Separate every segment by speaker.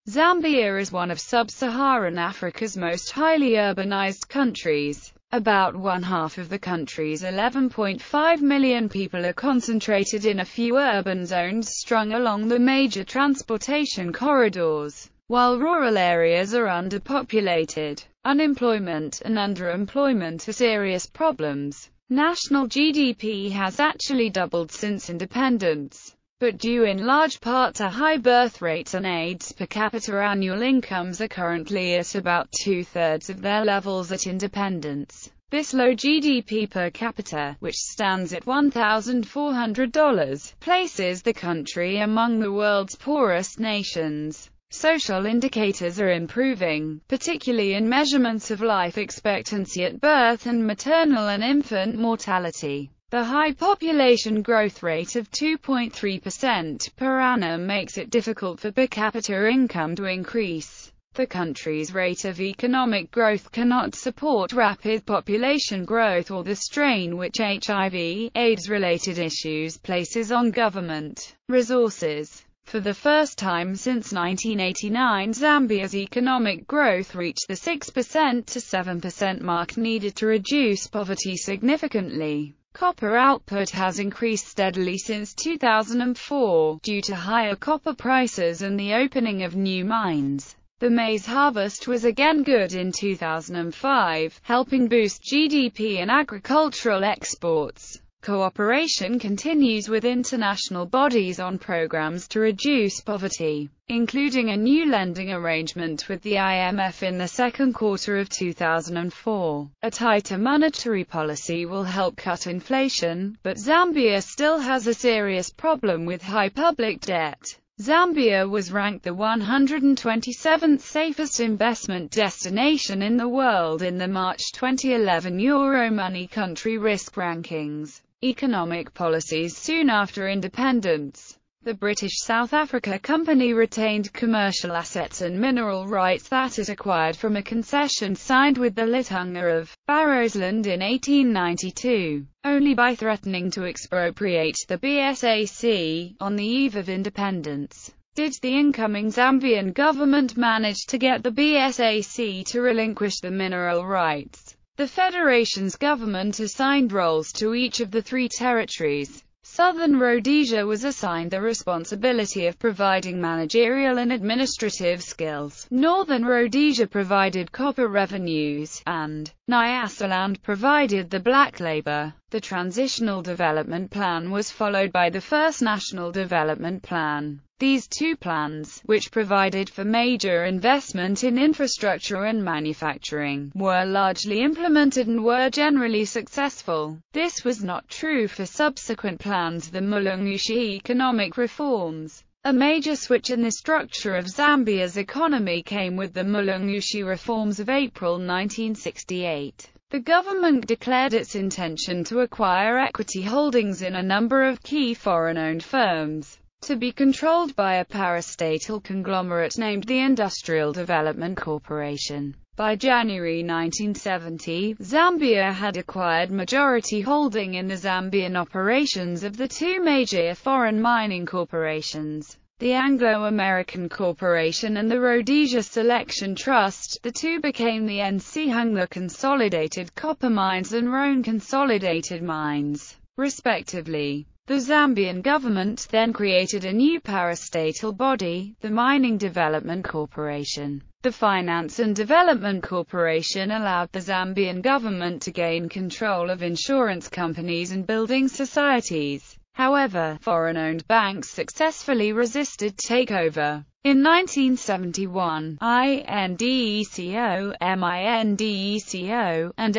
Speaker 1: Zambia is one of sub-Saharan Africa's most highly urbanized countries. About one-half of the country's 11.5 million people are concentrated in a few urban zones strung along the major transportation corridors, while rural areas are underpopulated. Unemployment and underemployment are serious problems. National GDP has actually doubled since independence, but due in large part to high birth rates and AIDS per capita, annual incomes are currently at about two-thirds of their levels at independence. This low GDP per capita, which stands at $1,400, places the country among the world's poorest nations. Social indicators are improving, particularly in measurements of life expectancy at birth and maternal and infant mortality. The high population growth rate of 2.3% per annum makes it difficult for per capita income to increase. The country's rate of economic growth cannot support rapid population growth or the strain which HIV/AIDS-related issues places on government resources. For the first time since 1989, Zambia's economic growth reached the 6% to 7% mark needed to reduce poverty significantly. Copper output has increased steadily since 2004, due to higher copper prices and the opening of new mines. The maize harvest was again good in 2005, helping boost GDP and agricultural exports. Cooperation continues with international bodies on programs to reduce poverty, including a new lending arrangement with the IMF in the second quarter of 2004. A tighter monetary policy will help cut inflation, but Zambia still has a serious problem with high public debt. Zambia was ranked the 127th safest investment destination in the world in the March 2011 Euromoney country risk rankings. Economic policies. Soon after independence, the British South Africa Company retained commercial assets and mineral rights that it acquired from a concession signed with the Litunga of Barrowsland in 1892. Only by threatening to expropriate the BSAC on the eve of independence did the incoming Zambian government manage to get the BSAC to relinquish the mineral rights. The Federation's government assigned roles to each of the three territories. Southern Rhodesia was assigned the responsibility of providing managerial and administrative skills. Northern Rhodesia provided copper revenues, and Nyasaland provided the black labor. The Transitional Development Plan was followed by the First National Development Plan. These two plans, which provided for major investment in infrastructure and manufacturing, were largely implemented and were generally successful. This was not true for subsequent plans, the Mulungushi economic reforms. A major switch in the structure of Zambia's economy came with the Mulungushi reforms of April 1968. The government declared its intention to acquire equity holdings in a number of key foreign-owned firms, to be controlled by a parastatal conglomerate named the Industrial Development Corporation. By January 1970, Zambia had acquired majority holding in the Zambian operations of the two major foreign mining corporations, the Anglo-American Corporation and the Rhodesia Selection Trust. The two became the Nchanga Consolidated Copper Mines and Roan Consolidated Mines, respectively. The Zambian government then created a new parastatal body, the Mining Development Corporation. The Finance and Development Corporation allowed the Zambian government to gain control of insurance companies and building societies. However, foreign-owned banks successfully resisted takeover. In 1971, INDECO, MINDECO, and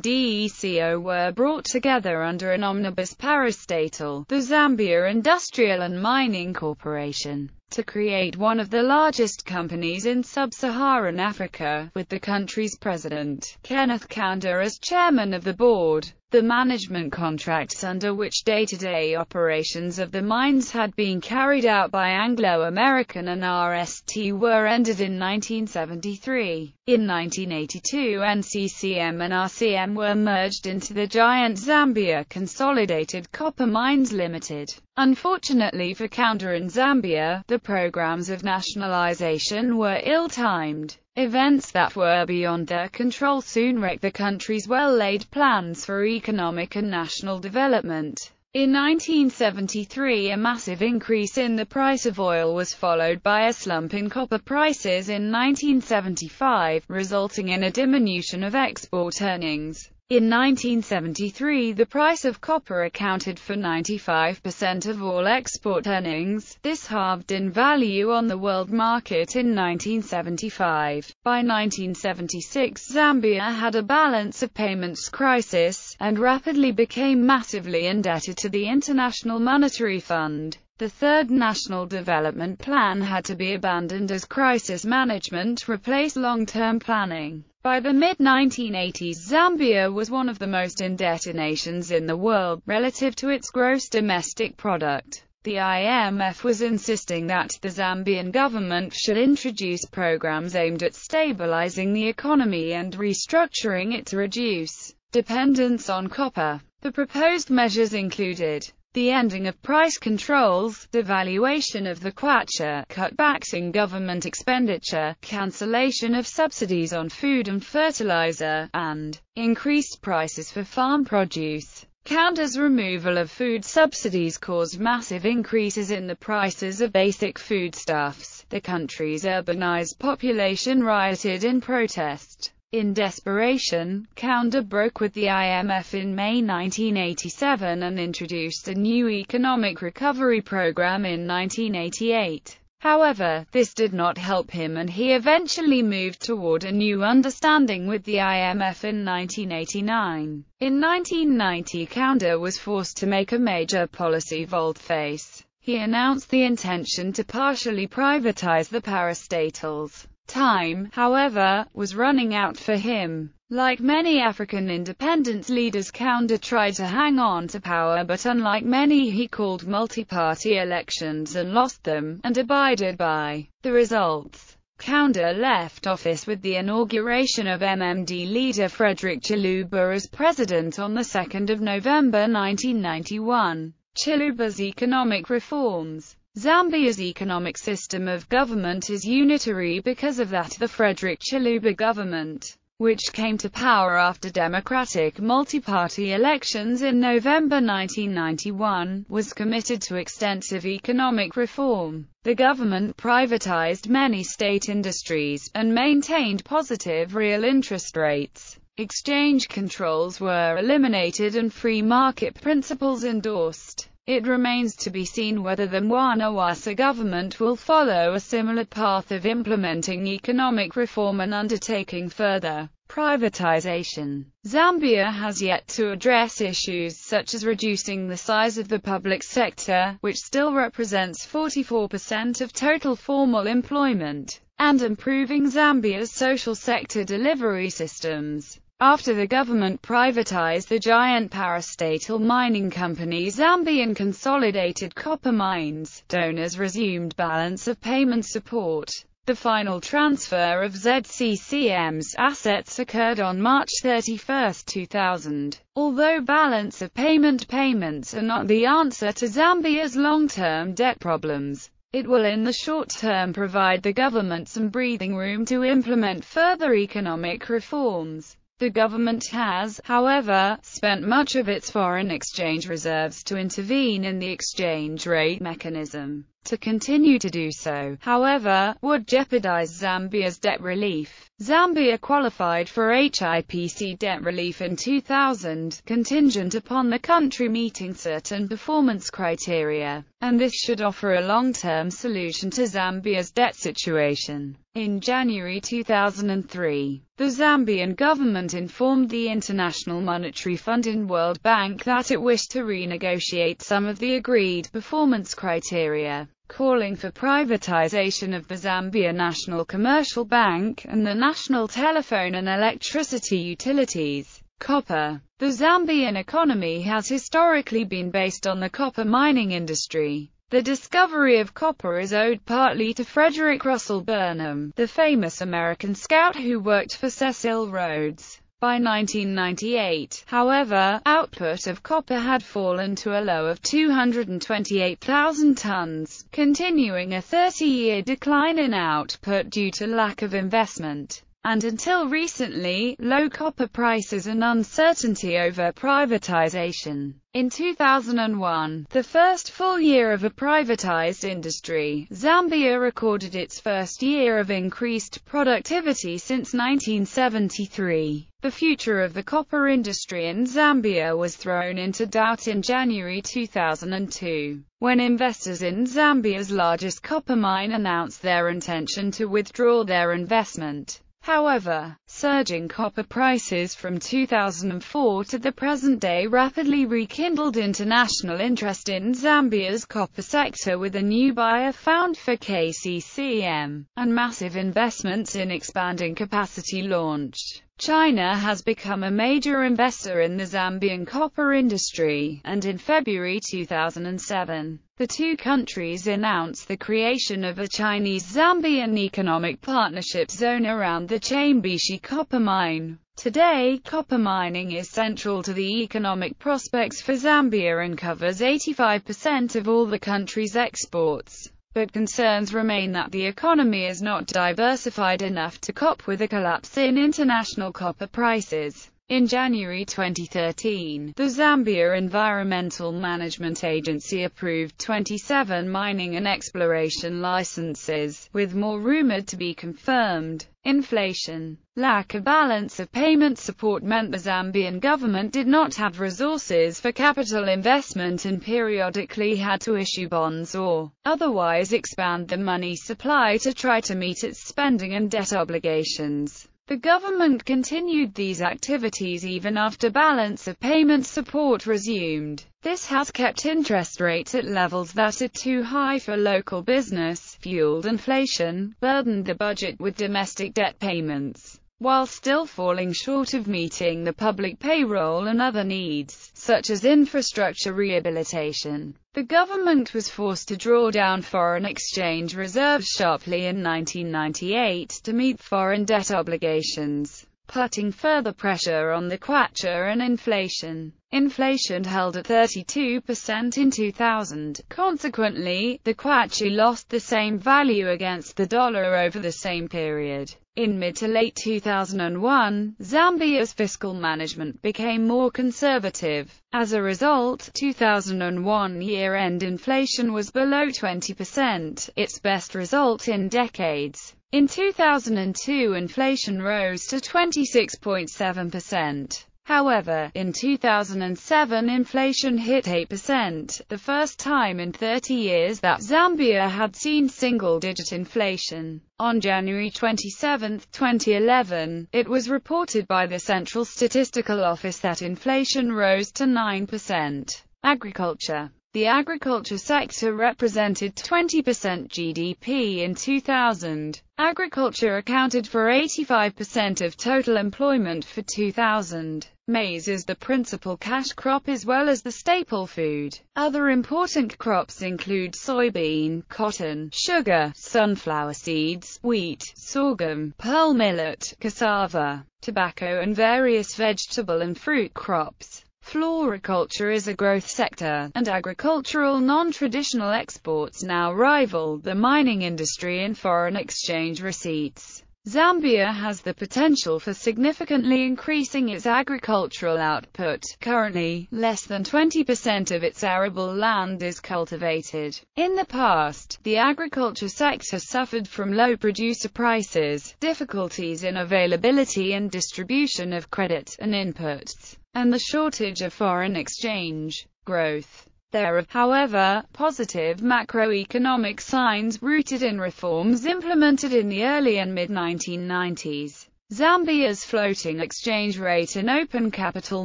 Speaker 1: FINDECO were brought together under an omnibus parastatal, the Zambia Industrial and Mining Corporation, to create one of the largest companies in sub-Saharan Africa, with the country's president, Kenneth Kaunda, as chairman of the board. The management contracts under which day-to-day operations of the mines had been carried out by Anglo-American and RST were ended in 1973. In 1982, NCCM and RCM were merged into the giant Zambia Consolidated Copper Mines Limited. Unfortunately for Kaunda and Zambia, the the programs of nationalization were ill-timed. Events that were beyond their control soon wrecked the country's well-laid plans for economic and national development. In 1973, a massive increase in the price of oil was followed by a slump in copper prices in 1975, resulting in a diminution of export earnings. In 1973, the price of copper accounted for 95% of all export earnings. This halved in value on the world market in 1975. By 1976, Zambia had a balance of payments crisis, and rapidly became massively indebted to the International Monetary Fund. The Third National Development Plan had to be abandoned as crisis management replaced long-term planning. By the mid-1980s, Zambia was one of the most indebted nations in the world, relative to its gross domestic product. The IMF was insisting that the Zambian government should introduce programs aimed at stabilizing the economy and restructuring it to reduce dependence on copper. The proposed measures included the ending of price controls, devaluation of the kwacha, cutbacks in government expenditure, cancellation of subsidies on food and fertilizer, and increased prices for farm produce. Counter's removal of food subsidies caused massive increases in the prices of basic foodstuffs. The country's urbanized population rioted in protest. In desperation, Counter broke with the IMF in May 1987 and introduced a new economic recovery program in 1988. However, this did not help him and he eventually moved toward a new understanding with the IMF in 1989. In 1990, Counter was forced to make a major policy volte-face. He announced the intention to partially privatize the parastatals. Time, however, was running out for him. Like many African independence leaders, Counter tried to hang on to power, but unlike many, he called multi-party elections and lost them, and abided by the results. Counter left office with the inauguration of MMD leader Frederick Chalupa as president on 2 November 1991. Chalupa's economic reforms. Zambia's economic system of government is unitary because of that. The Frederick Chalupa government, which came to power after democratic multi-party elections in November 1991, was committed to extensive economic reform. The government privatized many state industries, and maintained positive real interest rates. Exchange controls were eliminated and free market principles endorsed. It remains to be seen whether the Maulana government will follow a similar path of implementing economic reform and undertaking further privatization. Zambia has yet to address issues such as reducing the size of the public sector, which still represents 44% of total formal employment, and improving Zambia's social sector delivery systems. After the government privatized the giant parastatal mining company Zambian Consolidated Copper Mines, donors resumed balance of payment support. The final transfer of ZCCM's assets occurred on March 31, 2000. Although balance of payments are not the answer to Zambia's long-term debt problems, it will in the short term provide the government some breathing room to implement further economic reforms. The government has, however, spent much of its foreign exchange reserves to intervene in the exchange rate mechanism. To continue to do so, however, would jeopardize Zambia's debt relief. Zambia qualified for HIPC debt relief in 2000, contingent upon the country meeting certain performance criteria, and this should offer a long-term solution to Zambia's debt situation. In January 2003, the Zambian government informed the International Monetary Fund and World Bank that it wished to renegotiate some of the agreed performance criteria, calling for privatization of the Zambia National Commercial Bank, and the National Telephone and Electricity Utilities. Copper. The Zambian economy has historically been based on the copper mining industry. The discovery of copper is owed partly to Frederick Russell Burnham, the famous American scout who worked for Cecil Rhodes. By 1998, however, output of copper had fallen to a low of 228,000 tons, continuing a 30-year decline in output due to lack of investment, and until recently, low copper prices and uncertainty over privatization. In 2001, the first full year of a privatized industry, Zambia recorded its first year of increased productivity since 1973. The future of the copper industry in Zambia was thrown into doubt in January 2002, when investors in Zambia's largest copper mine announced their intention to withdraw their investment. However, surging copper prices from 2004 to the present day rapidly rekindled international interest in Zambia's copper sector, with a new buyer found for KCCM, and massive investments in expanding capacity launched. China has become a major investor in the Zambian copper industry, and in February 2007, the two countries announced the creation of a Chinese-Zambian economic partnership zone around the Chambishi copper mine. Today, copper mining is central to the economic prospects for Zambia and covers 85% of all the country's exports. But concerns remain that the economy is not diversified enough to cope with a collapse in international copper prices. In January 2013, the Zambia Environmental Management Agency approved 27 mining and exploration licenses, with more rumored to be confirmed. Inflation. Lack of balance of payment support meant the Zambian government did not have resources for capital investment and periodically had to issue bonds or otherwise expand the money supply to try to meet its spending and debt obligations. The government continued these activities even after balance of payment support resumed. This has kept interest rates at levels that are too high for local business, fueled inflation, burdened the budget with domestic debt payments, while still falling short of meeting the public payroll and other needs, such as infrastructure rehabilitation. The government was forced to draw down foreign exchange reserves sharply in 1998 to meet foreign debt obligations, putting further pressure on the kwacha and inflation. Inflation held at 32% in 2000. Consequently, the kwacha lost the same value against the dollar over the same period. In mid to late 2001, Zambia's fiscal management became more conservative. As a result, 2001 year-end inflation was below 20%, its best result in decades. In 2002, inflation rose to 26.7%. However, in 2007 inflation hit 8%, the first time in 30 years that Zambia had seen single-digit inflation. On January 27, 2011, it was reported by the Central Statistical Office that inflation rose to 9%. Agriculture. The agriculture sector represented 20% GDP in 2000. Agriculture accounted for 85% of total employment for 2000. Maize is the principal cash crop as well as the staple food. Other important crops include soybean, cotton, sugar, sunflower seeds, wheat, sorghum, pearl millet, cassava, tobacco and various vegetable and fruit crops. Floriculture is a growth sector, and agricultural non-traditional exports now rival the mining industry in foreign exchange receipts. Zambia has the potential for significantly increasing its agricultural output. Currently, less than 20% of its arable land is cultivated. In the past, the agriculture sector suffered from low producer prices, difficulties in availability and distribution of credit and inputs, and the shortage of foreign exchange. Growth. There are, however, positive macroeconomic signs rooted in reforms implemented in the early and mid-1990s. Zambia's floating exchange rate and open capital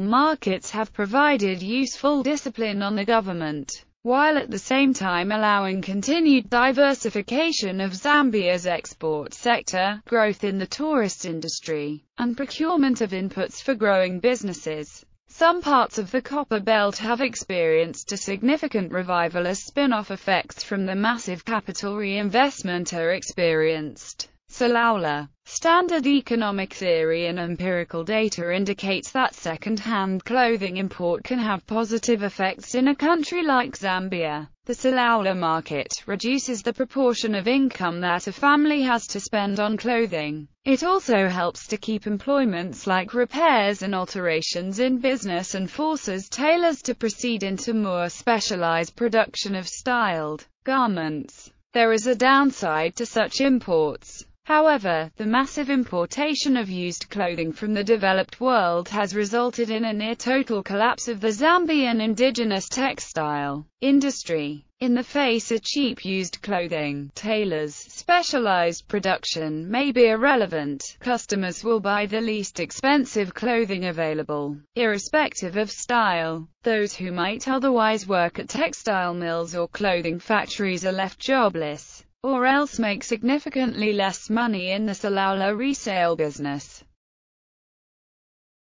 Speaker 1: markets have provided useful discipline on the government, while at the same time allowing continued diversification of Zambia's export sector, growth in the tourist industry, and procurement of inputs for growing businesses. Some parts of the copper belt have experienced a significant revival as spin-off effects from the massive capital reinvestment are experienced. Salaula. Standard economic theory and empirical data indicates that second-hand clothing import can have positive effects in a country like Zambia. The Salaula market reduces the proportion of income that a family has to spend on clothing. It also helps to keep employments like repairs and alterations in business and forces tailors to proceed into more specialized production of styled garments. There is a downside to such imports. However, the massive importation of used clothing from the developed world has resulted in a near-total collapse of the Zambian indigenous textile industry. In the face of cheap used clothing, tailors' specialized production may be irrelevant. Customers will buy the least expensive clothing available, irrespective of style. Those who might otherwise work at textile mills or clothing factories are left jobless, or else make significantly less money in the Salaula resale business.